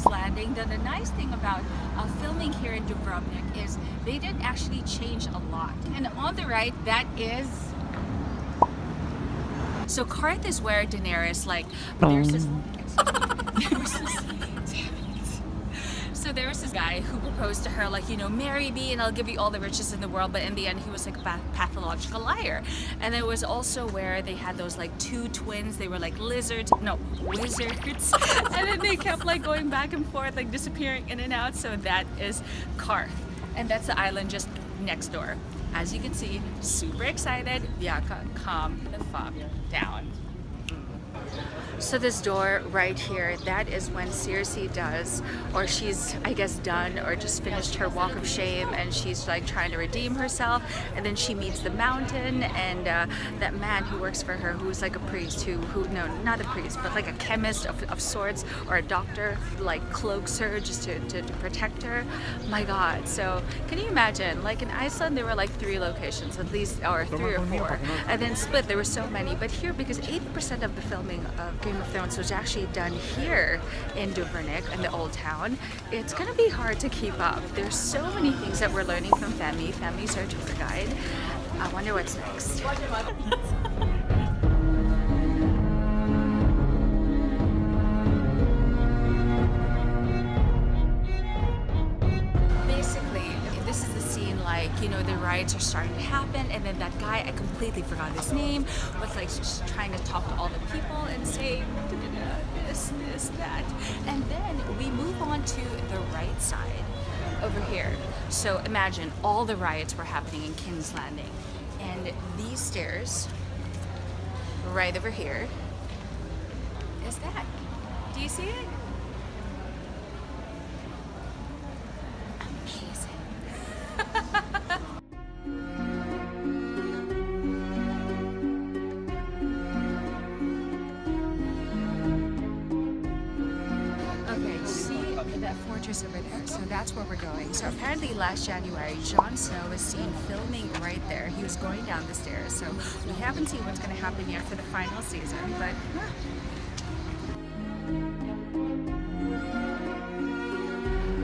Landing. Then the nice thing about filming here in Dubrovnik is they didn't actually change a lot. And on the right, that is... So Karth is where Daenerys, like, there's this... So there was this guy who proposed to her, like, you know, marry me and I'll give you all the riches in the world, but in the end he was like a pathological liar. And it was also where they had those like two twins, they were like wizards, and then they kept like going back and forth, like disappearing in and out. So that is Karth, and that's the island just next door. As you can see, super excited. Bianca, calm the fuck down. So this door right here, that is when Cersei does, or she's, I guess, done or just finished her walk of shame, and she's like trying to redeem herself, and then she meets the mountain, and that man who works for her, who's like a priest, no, not a priest, but like a chemist of sorts, or a doctor, like cloaks her just to protect her. My God. So can you imagine, like in Iceland there were like 3 locations at least, or 3 or 4, and then split there were so many, but here, because 80% of the filming of Game of Thrones was actually done here in Dubrovnik, in the Old Town, it's gonna be hard to keep up. There's so many things that we're learning from Femi. Femi's our tour guide. I wonder what's next. Like, you know, the riots are starting to happen, and then that guy, I completely forgot his name, was like just trying to talk to all the people and say this, that. And then we move on to the right side over here. So imagine all the riots were happening in King's Landing, and these stairs right over here is that. Do you see it? Fortress over there, so that's where we're going. So apparently last January, Jon Snow was seen filming right there. He was going down the stairs, so we haven't seen what's going to happen yet for the final season, but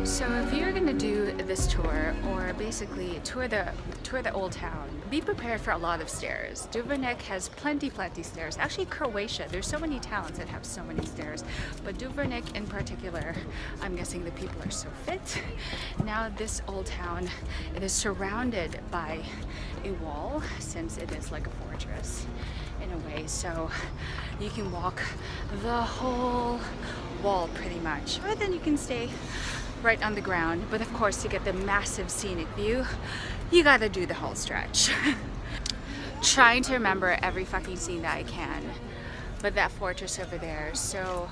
so if you're going to do this tour, or basically tour the Old Town, be prepared for a lot of stairs. Dubrovnik has plenty stairs. Actually, Croatia, there's so many towns that have so many stairs, but Dubrovnik in particular, I'm guessing the people are so fit. Now this Old Town, it is surrounded by a wall, since it is like a fortress in a way, so you can walk the whole wall pretty much, or then you can stay right on the ground. But of course, to get the massive scenic view, you gotta do the whole stretch. Trying to remember every fucking scene that I can, but that fortress over there, so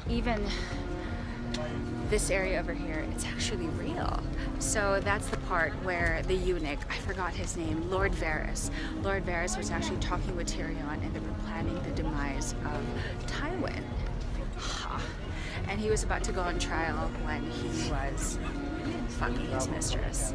even this area over here, it's actually real. So that's the part where the eunuch, I forgot his name, Lord Varys was actually talking with Tyrion, and they were planning the demise of Tywin. And he was about to go on trial when he was fucking his mistress.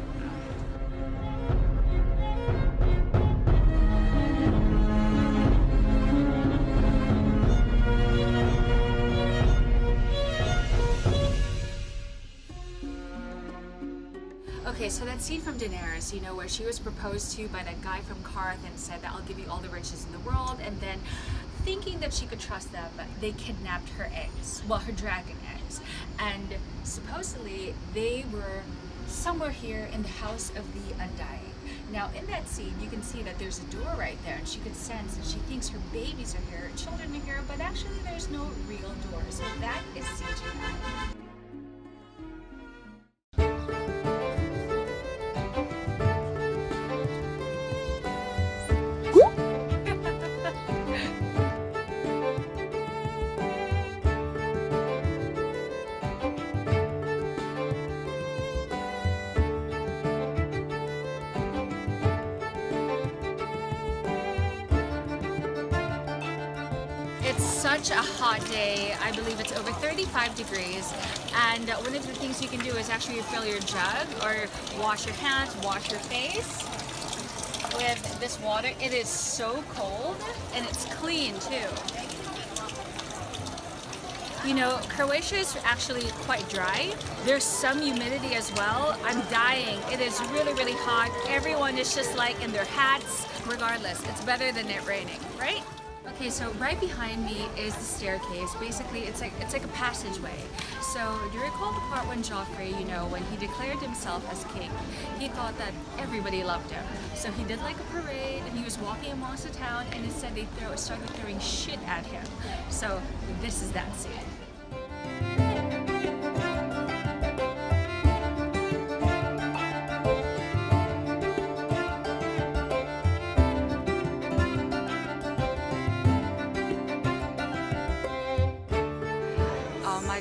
Okay, so that scene from Daenerys, you know, where she was proposed to by that guy from Karth and said that I'll give you all the riches in the world, and then thinking that she could trust them, they kidnapped her eggs, well, her dragon eggs, and supposedly they were somewhere here in the house of the Undying. Now in that scene you can see that there's a door right there, and she could sense that she thinks her babies are here, children are here, but actually there's no real door, so that is CGI. It's such a hot day. I believe it's over 35 degrees, and one of the things you can do is actually refill your jug or wash your hands, wash your face with this water. It is so cold, and it's clean too. You know, Croatia is actually quite dry. There's some humidity as well. I'm dying. It is really, really hot. Everyone is just like in their hats. Regardless, it's better than it raining, right? Okay, so right behind me is the staircase. Basically, it's like a passageway. So do you recall the part when Joffrey, you know, when he declared himself as king, he thought that everybody loved him. So he did like a parade, and he was walking amongst the town, and instead they started throwing shit at him. So this is that scene.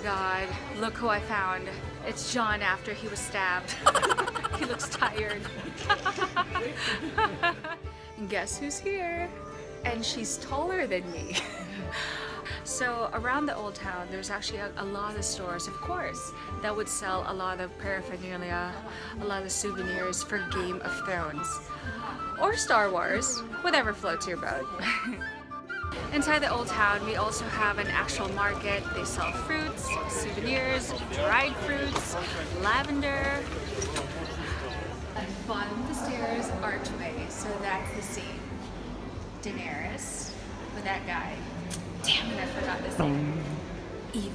God, look who I found. It's John after he was stabbed. He looks tired. And guess who's here? And she's taller than me. So around the old town, there's actually a lot of stores, of course, that would sell a lot of paraphernalia, a lot of souvenirs for Game of Thrones. Or Star Wars, whatever floats your boat. Inside the old town, we also have an actual market. They sell fruits, souvenirs, dried fruits, lavender. At the bottom of the stairs, archway. So that's the scene. Daenerys with that guy. Damn it, I forgot this name. Evil.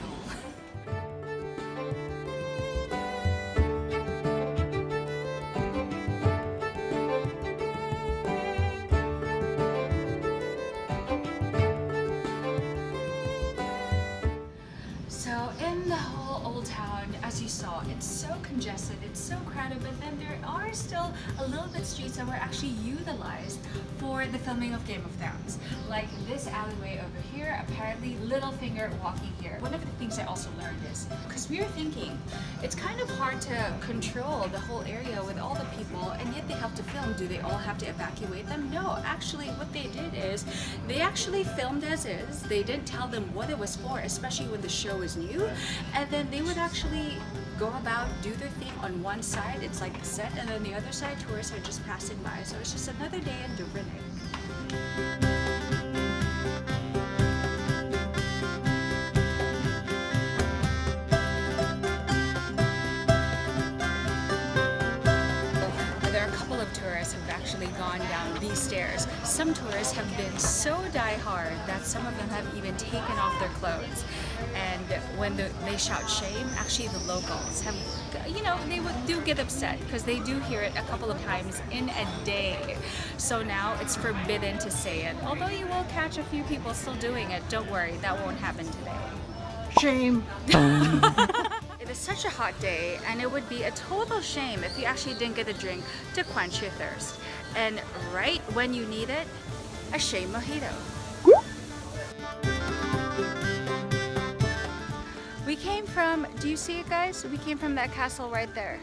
As you saw, it's so congested, it's so crowded, but then there are still a little bit streets that were actually utilized for the filming of Game of Thrones. Like this alleyway over here, apparently Littlefinger walking here. One of the things I also learned is, because we were thinking, it's kind of hard to control the whole area with all the people, and yet they have to film. Do they all have to evacuate them? No, actually what they did is, they actually filmed as is. They didn't tell them what it was for, especially when the show is new, and then they would actually go about, do their thing on one side, it's like the set, and then the other side tourists are just passing by. So it's just another day in Dubrovnik. Have actually gone down these stairs. Some tourists have been so die-hard that some of them have even taken off their clothes. And when they shout shame, actually the locals have, you know, they do get upset because they do hear it a couple of times in a day. So now it's forbidden to say it. Although you will catch a few people still doing it, don't worry, that won't happen today. Shame. It is such a hot day, and it would be a total shame if you actually didn't get a drink to quench your thirst. And right when you need it, a shame mojito. We came from, do you see it guys? We came from that castle right there.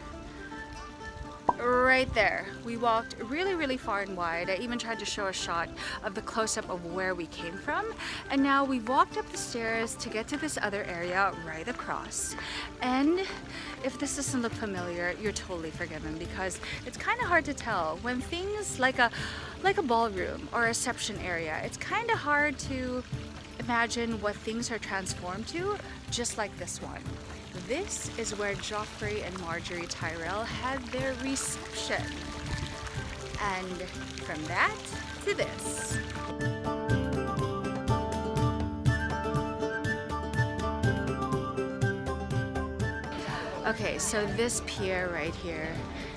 Right there. We walked really, really far and wide. I even tried to show a shot of the close-up of where we came from. And now we walked up the stairs to get to this other area right across. And if this doesn't look familiar, you're totally forgiven because it's kind of hard to tell. When things like a ballroom or a reception area, it's kind of hard to imagine what things are transformed to, just like this one. This is where Joffrey and Margaery Tyrell had their reception. And from that to this. Okay, so this pier right here,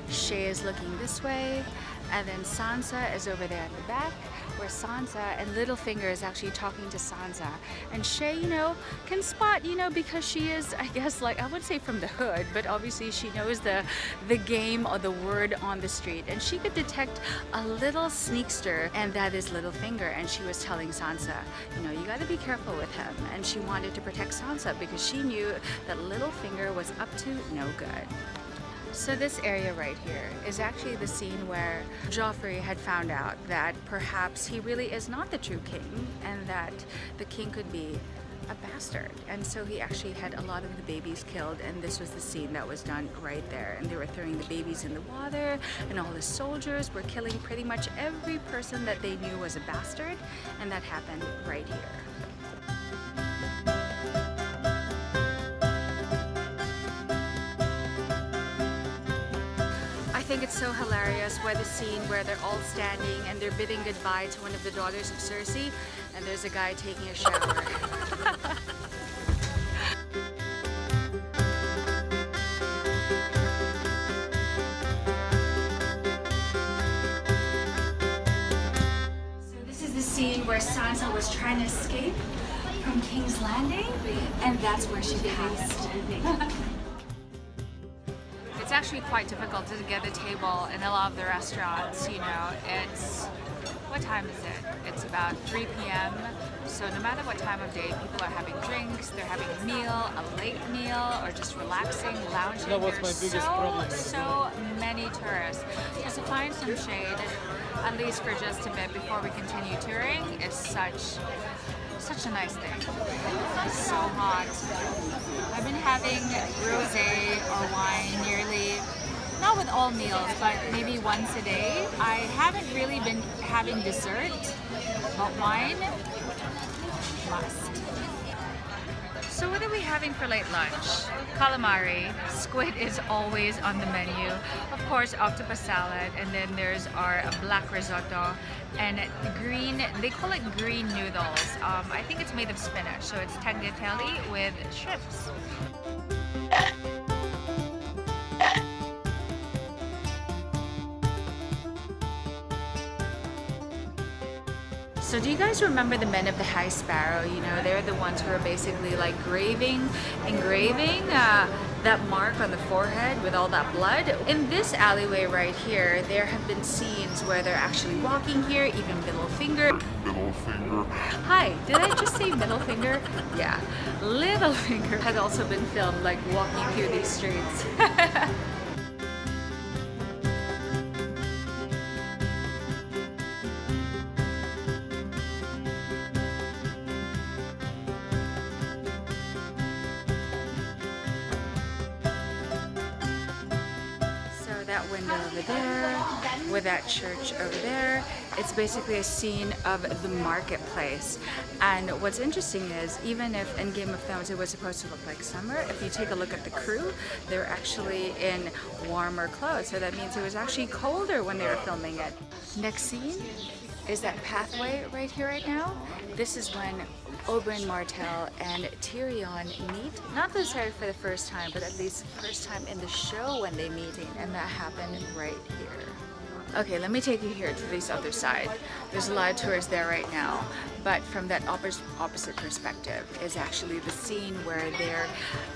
Shae is looking this way, and then Sansa is over there at the back, where Sansa and Littlefinger is actually talking to Sansa. And Shae, you know, can spot, you know, because she is, I guess, like, I would say from the hood, but obviously she knows the game or the word on the street. And she could detect a little sneakster, and that is Littlefinger. And she was telling Sansa, you know, you gotta be careful with him. And she wanted to protect Sansa because she knew that Littlefinger was up to no good. So this area right here is actually the scene where Joffrey had found out that perhaps he really is not the true king and that the king could be a bastard. And so he actually had a lot of the babies killed, and this was the scene that was done right there. And they were throwing the babies in the water, and all the soldiers were killing pretty much every person that they knew was a bastard, and that happened right here. think it's so hilarious where the scene where they're all standing and they're bidding goodbye to one of the daughters of Cersei, and there's a guy taking a shower. So this is the scene where Sansa was trying to escape from King's Landing, and that's where she passed. It's actually quite difficult to get a table in a lot of the restaurants, you know. What time is it? It's about 3 p.m. So no matter what time of day, people are having drinks, they're having a meal, a late meal, or just relaxing, lounging. That was my biggest problem. So many tourists. So to find some shade, at least for just a bit before we continue touring, is such a nice thing. It's so hot. I've been having rosé or wine nearly, not with all meals, but maybe once a day. I haven't really been having dessert, but wine, must. So what are we having for late lunch? Calamari. Squid is always on the menu. Of course, octopus salad, and then there's our black risotto and green, they call it green noodles. I think it's made of spinach, so it's tagliatelle with shrimps. So do you guys remember the men of the High Sparrow? You know, they're the ones who are basically like engraving that mark on the forehead with all that blood. In this alleyway right here, there have been scenes where they're actually walking here, even middle finger. Hi, did I just say middle finger? Yeah, little finger has also been filmed like walking through these streets. That window over there, with that church over there, it's basically a scene of the marketplace. And what's interesting is, even if in Game of Thrones it was supposed to look like summer, if you take a look at the crew, they're actually in warmer clothes. So that means it was actually colder when they were filming it. Next scene is that pathway right here right now. This is when Oberyn Martell and Tyrion meet, not necessarily for the first time, but at least the first time in the show when they meeting, and that happened right here. Okay, let me take you here to this other side. There's a lot of tourists there right now, but from that opposite perspective is actually the scene where they're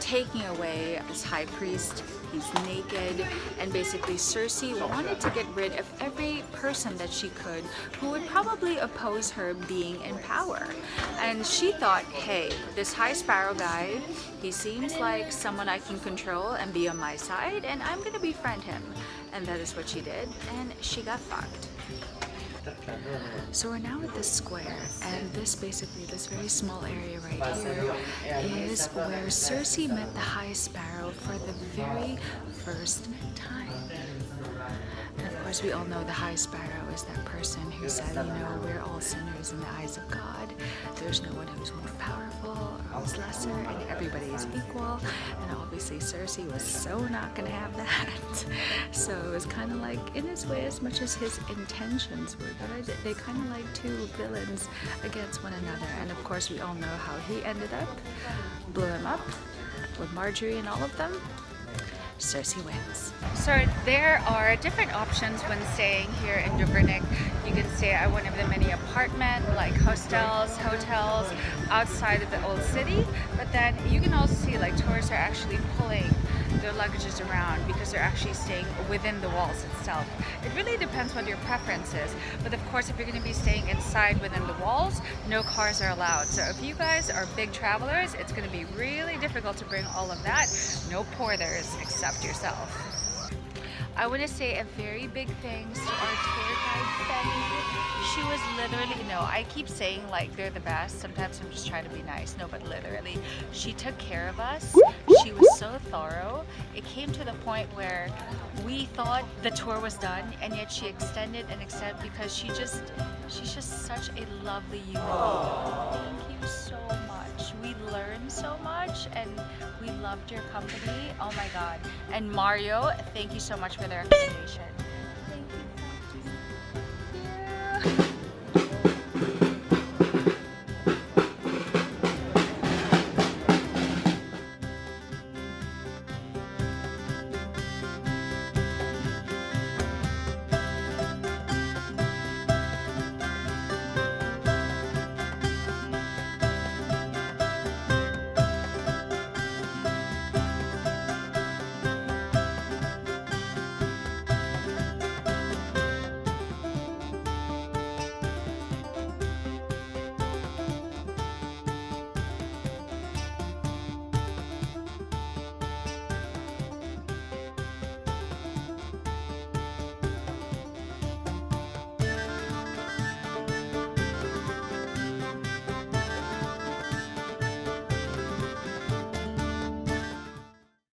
taking away this high priest. He's naked, and basically Cersei wanted to get rid of every person that she could who would probably oppose her being in power. And she thought, hey, this High Sparrow guy, he seems like someone I can control and be on my side, and I'm gonna befriend him. And that is what she did, and she got fucked. So we're now at this square, and this very small area right here is where Cersei met the High Sparrow for the very first time. And of course we all know the High Sparrow is that person who said, you know, we're all sinners in the eyes of God. There's no one who's more powerful or who's lesser, and everybody is equal. And obviously Cersei was so not gonna have that. So it was kind of like, in his way, as much as his intentions were good, they kind of like two villains against one another. And of course we all know how he ended up. Blew him up with Marjorie and all of them. Cersei wins. So there are different options when staying here in Dubrovnik. You can stay at one of the many apartment, like hostels, outside of the old city. But then you can also see like tourists are actually pulling their luggages around because they're actually staying within the walls itself. It really depends what your preference is. But of course, if you're going to be staying inside within the walls, no cars are allowed. So if you guys are big travelers, it's going to be really difficult to bring all of that. No porters except yourself. I want to say a very big thanks to our tour guide, Fanny. She was literally, no, I keep saying like they're the best. Sometimes I'm just trying to be nice. No, but literally, she took care of us. She was so thorough. It came to the point where we thought the tour was done, and yet she extended and extended because she's just such a lovely human being. Thank you so much. We learned so much and we loved your company. Oh my god. And Mario, thank you so much for the recommendation.